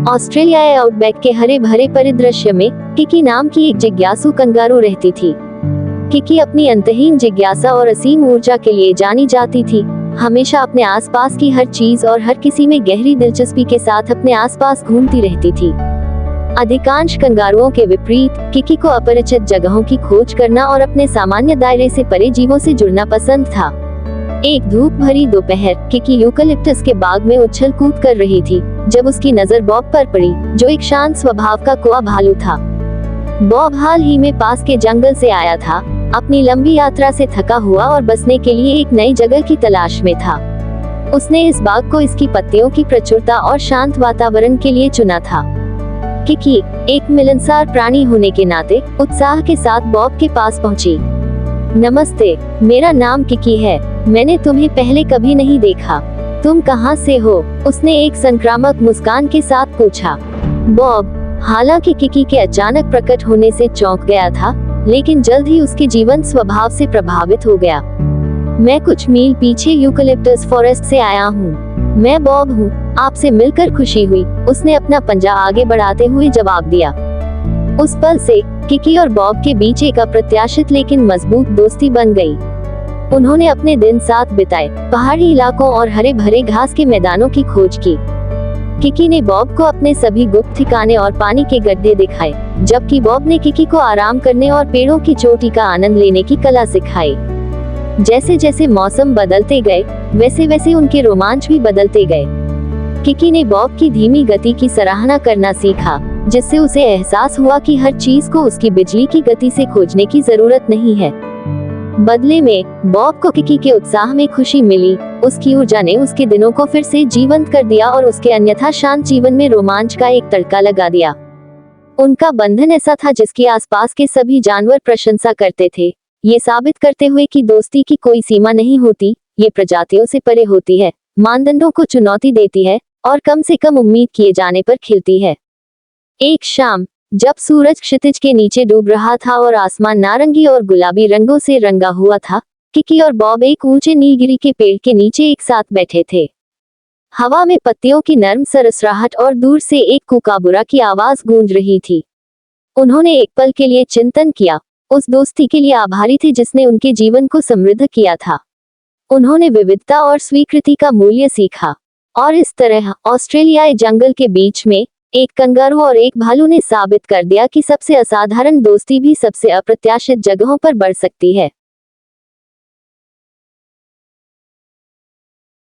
ऑस्ट्रेलियाई आउटबैक के हरे भरे परिदृश्य में किकी नाम की एक जिज्ञासु कंगारू रहती थी। किकी अपनी अंतहीन जिज्ञासा और असीम ऊर्जा के लिए जानी जाती थी। हमेशा अपने आसपास की हर चीज और हर किसी में गहरी दिलचस्पी के साथ अपने आसपास घूमती रहती थी। अधिकांश कंगारुओं के विपरीत किकी को अपरिचित जगहों की खोज करना और अपने सामान्य दायरे से परे जीवों से जुड़ना पसंद था। एक धूप भरी दोपहर किकी यूकलिप्टस के बाग में उछल कूद कर रही थी जब उसकी नजर बॉब पर पड़ी, जो एक शांत स्वभाव का कुआ भालू था। बॉब हाल ही में पास के जंगल से आया था, अपनी लंबी यात्रा से थका हुआ और बसने के लिए एक नई जगह की तलाश में था। उसने इस बाग को इसकी पत्तियों की प्रचुरता और शांत वातावरण के लिए चुना था। किकी, एक मिलनसार प्राणी होने के नाते, उत्साह के साथ बॉब के पास पहुंची। नमस्ते, मेरा नाम किकी है। मैंने तुम्हें पहले कभी नहीं देखा। तुम कहाँ से हो? उसने एक संक्रामक मुस्कान के साथ पूछा। बॉब, हालांकि किकी के अचानक प्रकट होने से चौंक गया था, लेकिन जल्द ही उसके जीवन स्वभाव से प्रभावित हो गया। मैं कुछ मील पीछे यूकलिप्टस फॉरेस्ट से आया हूँ। मैं बॉब हूँ, आपसे मिलकर खुशी हुई, उसने अपना पंजा आगे बढ़ाते हुए जवाब दिया। उस पल से किकी और बॉब के बीच एक अप्रत्याशित लेकिन मजबूत दोस्ती बन गई। उन्होंने अपने दिन साथ बिताए, पहाड़ी इलाकों और हरे भरे घास के मैदानों की खोज की। किकी ने बॉब को अपने सभी गुप्त ठिकाने और पानी के गड्ढे दिखाए, जबकि बॉब ने किकी को आराम करने और पेड़ों की चोटी का आनंद लेने की कला सिखाई। जैसे जैसे मौसम बदलते गए, वैसे वैसे उनके रोमांच भी बदलते गए। किकी ने बॉब की धीमी गति की सराहना करना सीखा, जिससे उसे एहसास हुआ कि हर चीज को उसकी बिजली की गति से खोजने की जरूरत नहीं है। बदले में बॉब को किकी के उत्साह में खुशी मिली। उसकी ऊर्जा ने उसके दिनों को फिर से जीवंत कर दिया और उसके अन्यथा शांत जीवन में रोमांच का एक तड़का लगा दिया। उनका बंधन ऐसा था जिसकी आसपास के सभी जानवर प्रशंसा करते थे, ये साबित करते हुए कि दोस्ती की कोई सीमा नहीं होती, ये प्रजातियों से परे होती है, मानदंडों को चुनौती देती है और कम से कम उम्मीद किए जाने पर खिलती है। एक शाम, जब सूरज क्षितिज के नीचे डूब रहा था और आसमान नारंगी और गुलाबी रंगों से रंगा हुआ था, किकी और बॉब एक ऊंचे नीलगिरी के पेड़ के नीचे एक साथ बैठे थे। हवा में पत्तियों की नर्म सरसराहट और दूर से एक कूकाबुरा की आवाज गूंज रही थी। उन्होंने एक पल के लिए चिंतन किया, उस दोस्ती के लिए आभारी थे जिसने उनके जीवन को समृद्ध किया था। उन्होंने विविधता और स्वीकृति का मूल्य सीखा, और इस तरह ऑस्ट्रेलियाई जंगल के बीच में एक कंगारू और एक भालू ने साबित कर दिया कि सबसे असाधारण दोस्ती भी सबसे अप्रत्याशित जगहों पर बढ़ सकती है।